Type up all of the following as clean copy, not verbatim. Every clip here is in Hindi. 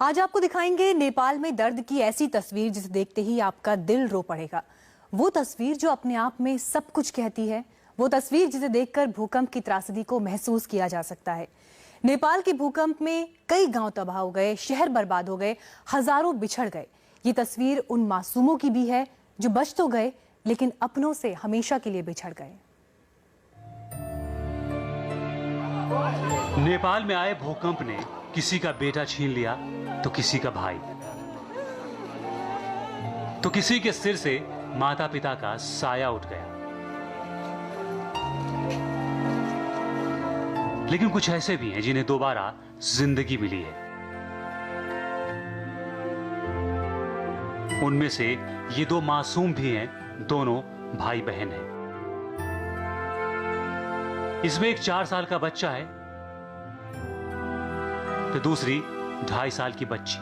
आज आपको दिखाएंगे नेपाल में दर्द की ऐसी तस्वीर जिसे देखते ही आपका दिल रो पड़ेगा। वो तस्वीर जो अपने आप में सब कुछ कहती है, वो तस्वीर जिसे देखकर भूकंप की त्रासदी को महसूस किया जा सकता है। नेपाल के भूकंप में कई गांव तबाह हो गए, शहर बर्बाद हो गए, हजारों बिछड़ गए। ये तस्वीर उन मासूमों की भी है जो बच तो गए लेकिन अपनों से हमेशा के लिए बिछड़ गए। नेपाल में आए भूकंप ने किसी का बेटा छीन लिया तो किसी का भाई, तो किसी के सिर से माता पिता का साया उठ गया। लेकिन कुछ ऐसे भी हैं जिन्हें दोबारा जिंदगी मिली है। उनमें से ये दो मासूम भी हैं, दोनों भाई बहन हैं। इसमें एक 4 साल का बच्चा है तो दूसरी 2.5 साल की बच्ची।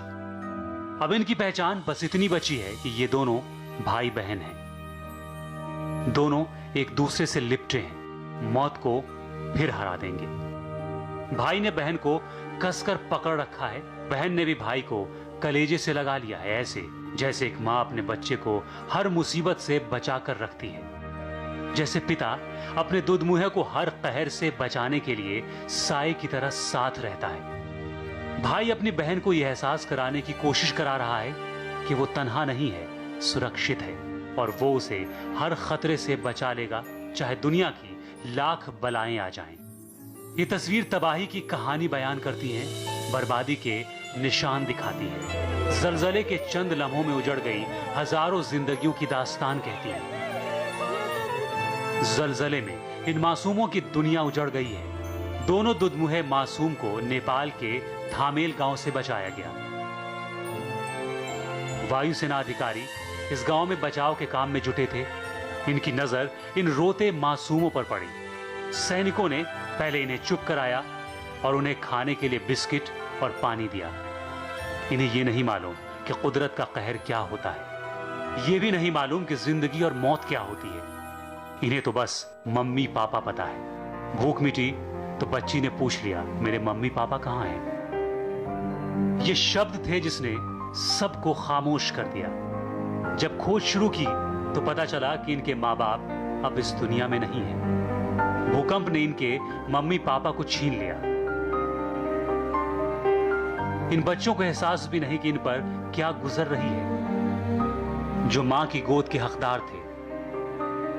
अब इनकी पहचान बस इतनी बची है कि ये दोनों भाई बहन हैं। दोनों एक दूसरे से लिपटे हैं, मौत को फिर हरा देंगे। भाई ने बहन को कसकर पकड़ रखा है, बहन ने भी भाई को कलेजे से लगा लिया है, ऐसे जैसे एक मां अपने बच्चे को हर मुसीबत से बचा कर रखती है। जैसे पिता अपने दुधमुहे को हर कहर से बचाने के लिए साए की तरह साथ रहता है। भाई अपनी बहन को यह एहसास कराने की कोशिश करा रहा है कि वो तन्हा नहीं है, सुरक्षित है और वो उसे हर खतरे से बचा लेगा, चाहे दुनिया की लाख बलाएं आ जाएं। ये तस्वीर तबाही की कहानी बयान करती है, बर्बादी के निशान दिखाती है। जलजले के चंद लम्हों में उजड़ गई हजारों जिंदगियों की दास्तान कहती है। जलजले में इन मासूमों की दुनिया उजड़ गई है। दोनों दुधमुहे मासूम को नेपाल के थामेल गांव से बचाया गया। वायुसेना अधिकारी इस गांव में बचाव के काम में जुटे थे। इनकी नजर इन रोते मासूमों पर पड़ी। सैनिकों ने पहले इन्हें चुप कराया और उन्हें खाने के लिए बिस्किट और पानी दिया। इन्हें यह नहीं मालूम कि कुदरत का कहर क्या होता है। यह भी नहीं मालूम कि जिंदगी और मौत क्या होती है। इन्हें तो बस मम्मी पापा पता है। भूख मिटी तो बच्ची ने पूछ लिया, मेरे मम्मी पापा कहां हैं? ये शब्द थे जिसने सबको खामोश कर दिया। जब खोज शुरू की तो पता चला कि इनके माँ बाप अब इस दुनिया में नहीं हैं। भूकंप ने इनके मम्मी पापा को छीन लिया। इन बच्चों को एहसास भी नहीं कि इन पर क्या गुजर रही है। जो मां की गोद के हकदार थे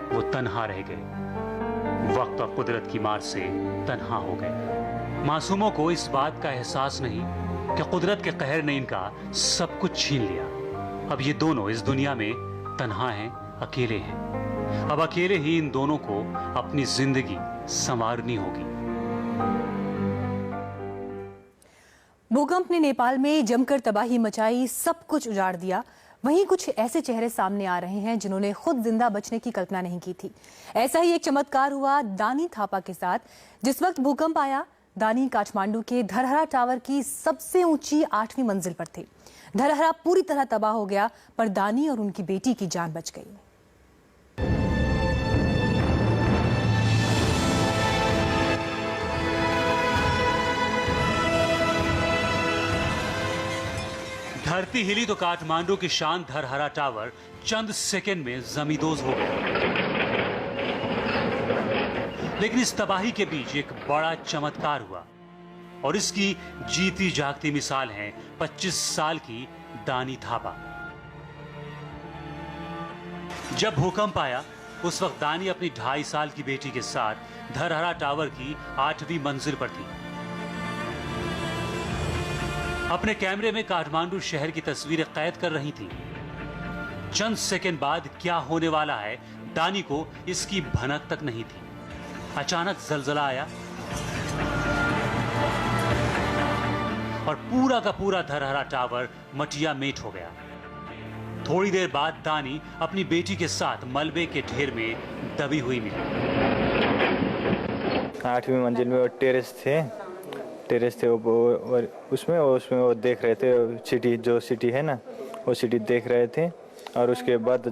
वो तन्हा रह गए। वक्त और कुदरत की मार से तन्हा हो गए। मासूमों को इस बात का एहसास नहीं कि कुदरत के कहर ने इनका सब कुछ छीन लिया। अब ये दोनों इस दुनिया में तन्हा हैं, अकेले हैं। अब अकेले ही इन दोनों को अपनी जिंदगी संवारनी होगी। भूकंप ने नेपाल में जमकर तबाही मचाई, सब कुछ उजाड़ दिया। वहीं कुछ ऐसे चेहरे सामने आ रहे हैं जिन्होंने खुद जिंदा बचने की कल्पना नहीं की थी। ऐसा ही एक चमत्कार हुआ दानी थापा के साथ। जिस वक्त भूकंप आया, दानी काठमांडू के धरहरा टावर की सबसे ऊंची 8वीं मंजिल पर थे। धरहरा पूरी तरह तबाह हो गया, पर दानी और उनकी बेटी की जान बच गई। धरती हिली तो काठमांडू की शान धरहरा टावर चंद सेकंड में जमींदोज हो गया। लेकिन इस तबाही के बीच एक बड़ा चमत्कार हुआ और इसकी जीती जागती मिसाल है 25 साल की दानी थापा। जब भूकंप आया उस वक्त दानी अपनी 2.5 साल की बेटी के साथ धरहरा टावर की 8वीं मंजिल पर थी। अपने कैमरे में काठमांडू शहर की तस्वीरें कैद कर रही थी। चंद सेकंड बाद क्या होने वाला है, दानी को इसकी भनक तक नहीं थी। अचानक जलजला आया और पूरा का पूरा धरहरा टावर मटिया मेट हो गया। थोड़ी देर बाद दानी अपनी बेटी के साथ मलबे के ढेर में दबी हुई मिली। 8वीं मंजिल में वो टेरेस थे उसमें वो देख रहे थे। सिटी है ना, वो सिटी देख रहे थे। और उसके बाद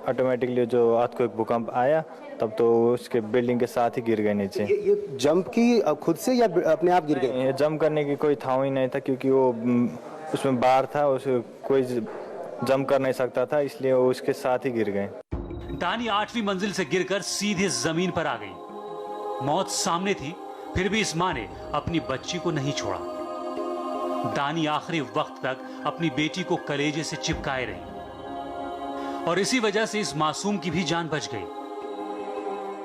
ऑटोमेटिकली जो रात को एक भूकंप आया तब तो उसके बिल्डिंग के साथ ही गिर गए नीचे। ये जंप की खुद से या अपने आप गिर गए? ये जंप करने की कोई था ही नहीं था, क्योंकि वो उसमें बार था, उस कोई जंप कर नहीं सकता था, इसलिए वो उसके साथ ही गिर गए। दानी 8वीं मंजिल से गिरकर सीधे जमीन पर आ गई। मौत सामने थी, फिर भी इस मां ने अपनी बच्ची को नहीं छोड़ा। दानी आखिरी वक्त तक अपनी बेटी को कलेजे से चिपकाए रही और इसी वजह से इस मासूम की भी जान बच गई।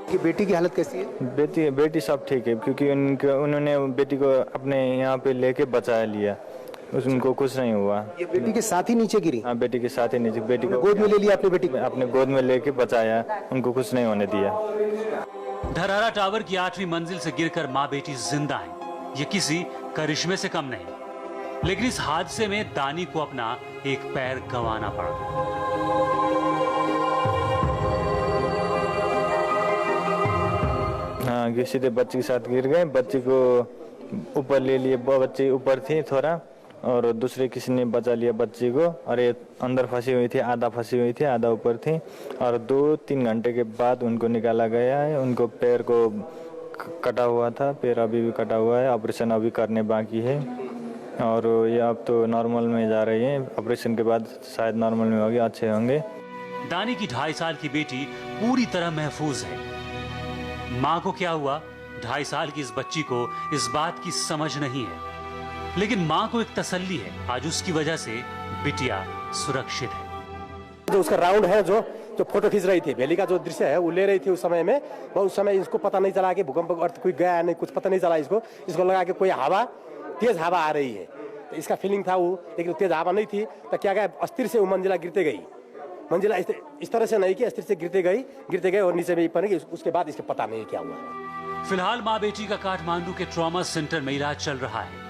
कि बेटी की हालत कैसी है? बेटी सब ठीक है, क्योंकि उन्होंने बेटी को अपने यहाँ पे लेके बचा लिया, उनको कुछ नहीं हुआ। ये बेटी के साथ ही नीचे गिरी? हाँ, बेटी के साथ ही नीचे। बेटी को गोद में ले लिया अपनी बेटी को? अपने गोद में लेके बचाया, उनको कुछ नहीं होने दिया। धरहरा टावर की 8वीं मंजिल से गिरकर मां बेटी जिंदा है, ये किसी करिश्मे से कम नहीं। लेकिन इस हादसे में दानी को अपना एक पैर गंवाना पड़ा। हाँ, सीधे बच्ची के साथ गिर गए। बच्ची को ऊपर ले लिए, बच्ची ऊपर थी थोड़ा, और दूसरे किसी ने बचा लिया बच्ची को। और ये अंदर फंसी हुई थी, आधा फंसी हुई थी, आधा ऊपर थी। और 2-3 घंटे के बाद उनको निकाला गया है। उनको पैर को कटा हुआ था, पैर अभी भी कटा हुआ है, ऑपरेशन अभी करने बाकी है। और ये अब तो नॉर्मल में जा रही है, ऑपरेशन के बाद शायद नॉर्मल में होगी, अच्छे होंगे। दानी की 2.5 साल की बेटी पूरी तरह महफूज है। मां को क्या हुआ, 2.5 साल की इस बच्ची को इस बात की समझ नहीं है। लेकिन मां को एक तसल्ली है, आज उसकी वजह से बिटिया सुरक्षित है। जो उसका राउंड है, जो फोटो खींच रही थी, वैली का जो दृश्य है वो ले रही थी उस समय में। वो उस समय इसको पता नहीं चला कि भूकंप अर्थ कोई गया नहीं, कुछ पता नहीं चला इसको लगा कि कोई हवा, तेज हवा आ रही है, तो इसका फीलिंग था वो। लेकिन तेज हवा नहीं थी, तो क्या गया, अस्थिर से वो मंजिला गिरते गई। मंजिला इस तरह से नहीं कि अस्थिर से गिरते गई और नीचे में पड़ेगी। उसके बाद इसके पता नहीं क्या हुआ। फिलहाल मां बेटी का काठमांडू के ट्रॉमा सेंटर में इलाज चल रहा है।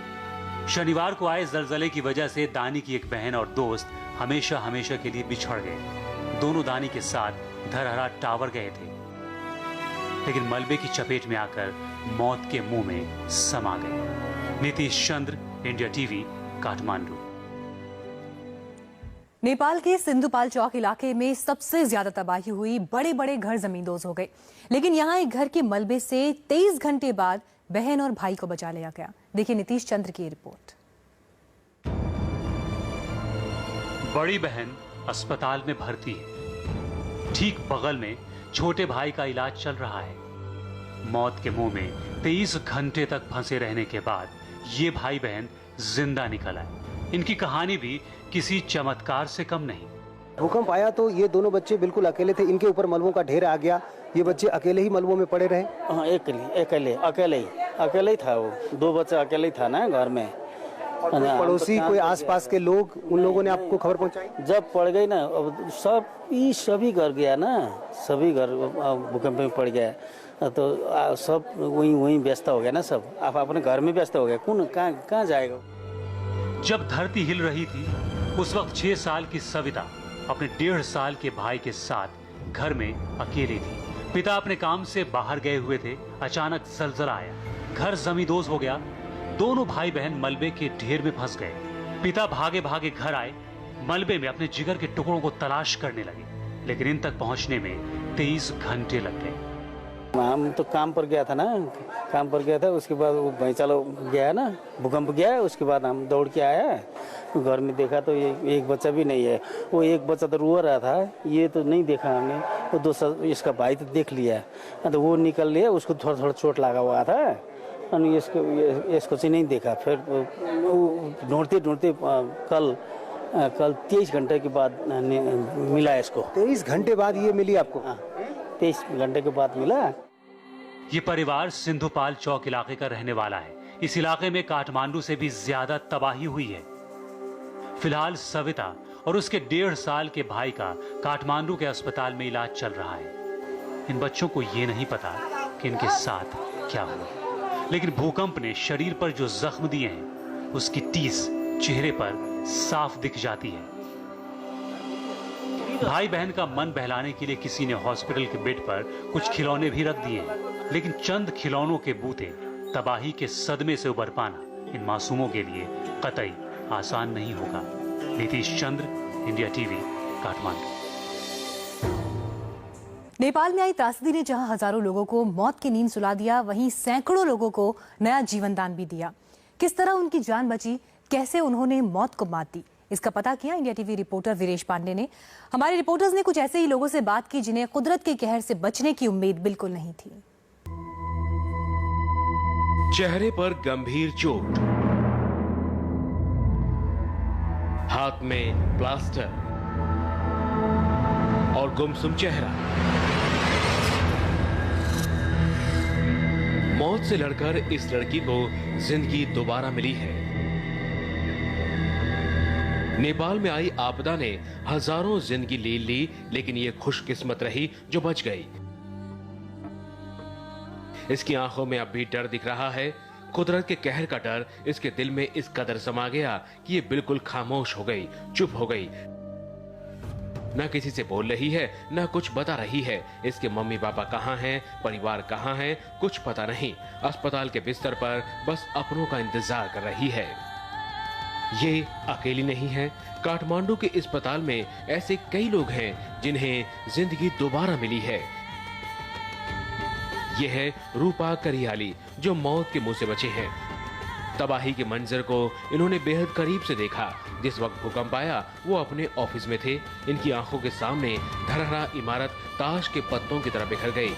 शनिवार को आए जलजले की वजह से दानी की एक बहन और दोस्त हमेशा हमेशा के लिए बिछड़ गए। दोनों दानी के साथ धरहरा टावर गए थे, लेकिन मलबे की चपेट में आकर मौत के मुंह में समा गए। नीतीश चंद्र, इंडिया टीवी, काठमांडू। नेपाल के सिंधुपाल चौक इलाके में सबसे ज्यादा तबाही हुई। बड़े बड़े घर जमींदोज हो गए, लेकिन यहां एक घर के मलबे से 23 घंटे बाद बहन और भाई को बचा लिया गया। देखिए नीतीश चंद्र की रिपोर्ट। बड़ी बहन अस्पताल में भर्ती है, ठीक बगल में छोटे भाई का इलाज चल रहा है। मौत के मुंह में 23 घंटे तक फंसे रहने के बाद ये भाई बहन जिंदा निकल आए। इनकी कहानी भी किसी चमत्कार से कम नहीं। भूकंप आया तो ये दोनों बच्चे बिल्कुल अकेले थे, इनके ऊपर मलबों का ढेर आ गया। ये बच्चे अकेले ही मलबों में पड़े रहे? हाँ, अकेले ही था वो। 2 बच्चा अकेले ही था ना घर में। पड़ोसी कोई आसपास के लोग, उन लोगों ने आपको खबर पहुंचाई? जब पड़ गई ना, अब सभी घर गया ना, सभी घर भूकंप में पड़ गया, तो सब वहीं व्यस्त हो गया ना, सब आप अपने घर में व्यस्त हो गया। कौन कहाँ जाएगा। जब धरती हिल रही थी उस वक्त 6 साल की सविता अपने 1.5 साल के भाई के साथ घर में अकेली थी। पिता अपने काम से बाहर गए हुए थे। अचानक जलजला आया, घर जमींदोज हो गया। दोनों भाई बहन मलबे के ढेर में फंस गए। पिता भागे भागे घर आए, मलबे में अपने जिगर के टुकड़ों को तलाश करने लगे, लेकिन इन तक पहुंचने में 23 घंटे लग गए। हम तो काम पर गया था ना, काम पर गया था। उसके बाद वो भाई चलो गया ना, भूकंप गया। उसके बाद हम दौड़ के आया, घर में देखा तो ये एक बच्चा भी नहीं है। वो एक बच्चा तो रो रहा था, ये तो नहीं देखा हमने। वो दूसरा इसका भाई तो देख लिया, तो वो निकल लिया, उसको थोड़ा थोड़ा चोट लगा हुआ था। इसको से नहीं देखा। फिर ढूंढते ढूंढते कल 23 घंटे के बाद मिला इसको। 23 घंटे बाद ये मिली आपको? 23 घंटे के बाद मिला। ये परिवार सिंधुपाल चौक इलाके का रहने वाला है। इस इलाके में काठमांडू से भी ज्यादा तबाही हुई है। फिलहाल सविता और उसके 1.5 साल के भाई का काठमांडू के अस्पताल में इलाज चल रहा है। इन बच्चों को ये नहीं पता कि इनके साथ क्या हुआ, लेकिन भूकंप ने शरीर पर जो जख्म दिए हैं उसकी टीस चेहरे पर साफ दिख जाती है। भाई बहन का मन बहलाने के लिए किसी ने हॉस्पिटल के बेड पर कुछ खिलौने भी रख दिए हैं, लेकिन चंद खिलौनों के बूते तबाही के सदमे से उबर पाना इन मासूमों के लिए कतई आसान नहीं होगा। नीतीश चंद्र, इंडिया टीवी, काठमांडू। नेपाल में आई त्रासदी ने जहां हजारों लोगों को मौत की नींद सुला दिया, वहीं सैकड़ों लोगों को नया जीवन दान भी दिया। किस तरह उनकी जान बची, कैसे उन्होंने मौत को मात दी, इसका पता किया India TV reporter Viresh Pandey ने। हमारे रिपोर्टर्स ने कुछ ऐसे ही लोगों से बात की जिन्हें कुदरत के कहर से बचने की उम्मीद बिल्कुल नहीं थी। चेहरे पर गंभीर चोट, हाथ में प्लास्टर और गुमसुम चेहरा। मौत से लड़कर इस लड़की को जिंदगी दोबारा मिली है। नेपाल में आई आपदा ने हजारों जिंदगी ले ली, लेकिन ये खुशकिस्मत रही जो बच गई। इसकी आंखों में अब भी डर दिख रहा है। कुदरत के कहर का डर इसके दिल में इस कदर समा गया कि ये बिल्कुल खामोश हो गई, चुप हो गई। न किसी से बोल रही है, न कुछ बता रही है। इसके मम्मी पापा कहाँ हैं, परिवार कहाँ है, कुछ पता नहीं। अस्पताल के बिस्तर पर बस अपनों का इंतजार कर रही है। ये अकेली नहीं है। काठमांडू के अस्पताल में ऐसे कई लोग हैं जिन्हें जिंदगी दोबारा मिली है। ये है रूपा करियाली, जो मौत के मुंह से बचे हैं। तबाही के मंजर को इन्होंने बेहद करीब से देखा। जिस वक्त भूकंप आया वो अपने ऑफिस में थे। इनकी आंखों के सामने धड़ाधड़ इमारत ताश के पत्तों की तरह बिखर गई।